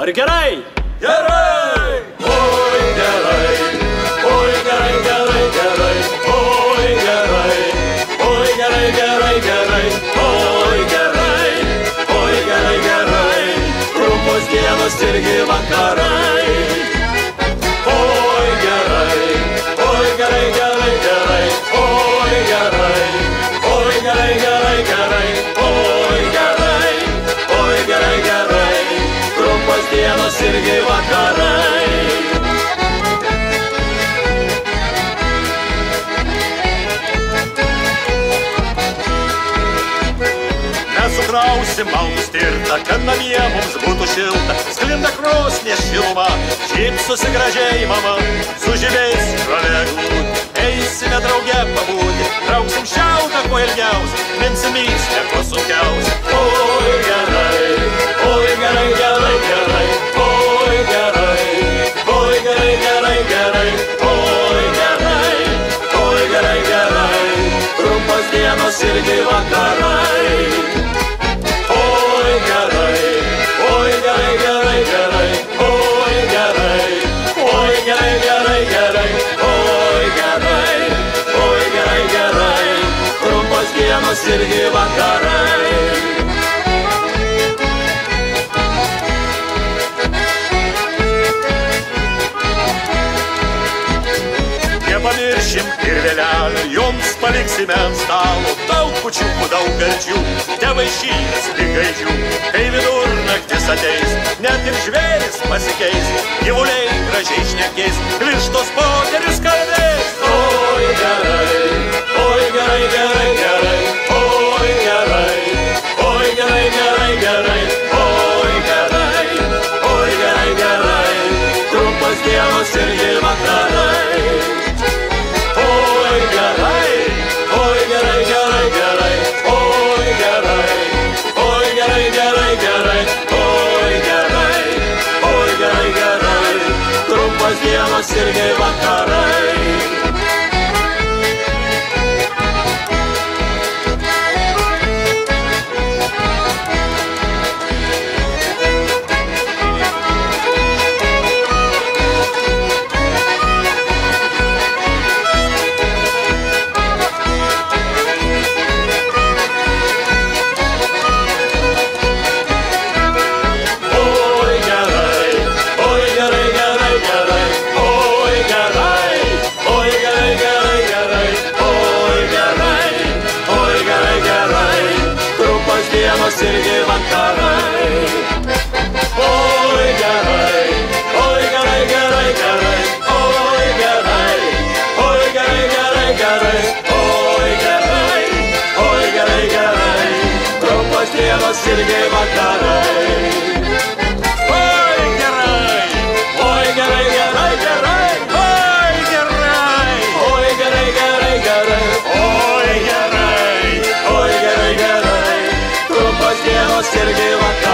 Ar gerai? Gerai! Oi gerai! Oi gerai, gerai, gerai! Oi gerai! Oi gerai, gerai, gerai! Oi gerai! Oi gerai, gerai! Trumpos dienos irgi vakarai! Oi gerai! Oi gerai, gerai, gerai! Oi gerai! Oi gerai, gerai, gerai! Oi gerai! Oi gerai, gerai! Trumpos dienos irgi vakarai. Mes sukrausim malkus tirtą, kad namie mums būtų šilta. Sklinda krosnė šiluma, šypsosi gražiai mama. Su žymiais žolė glūdi, eisime drauge pabūti. Trauksim šiautą kuo ilgiausia, minsim mįslę kuo sunkiausia. Oi gerai, oi gerai, gerai, gerai. Oi gerai, oi gerai, gerai, gerai. Oi gerai, oi gerai, gerai. Trumpos dienos irgi vakarai. Oi gerai, oi gerai, gerai, gerai. Oi gerai, oi gerai, gerai, gerai. Oi gerai, oi gerai, gerai. Trumpos dienos irgi vakarai. Nepamiršim ir vėlelį, jums paliksime ant stalo. Daug pučiukų, daug gardžių, nevaišytas tik gaidžių. Kai vidurnaktis ateis, net ir žvėris pasikeis. Gyvuliai gražiai šnekės, vištos poterius kalbės. Oi gerai, oi gerai, gerai, gerai. Oi gerai, oi gerai, gerai, gerai. Oi gerai, oi gerai, gerai. Trumpos dienos irgi vakarai. Oi gerai, oi gerai, gerai, gerai. Oi gerai, oi gerai, gerai, gerai. Oi gerai, oi gerai, gerai. Trumpos dienos irgi vakarai. Irgi vakarai. Oi gerai, oi gerai, gerai, gerai. Oi gerai, oi gerai, gerai, gerai. Oi gerai, oi gerai, gerai. Trumpos dienos irgi vakarai. Oi gerai, oi gerai, gerai, gerai. Oi gerai, oi gerai, gerai, gerai. Oi gerai, oi gerai, gerai. Trumpos dienos irgi vakarai.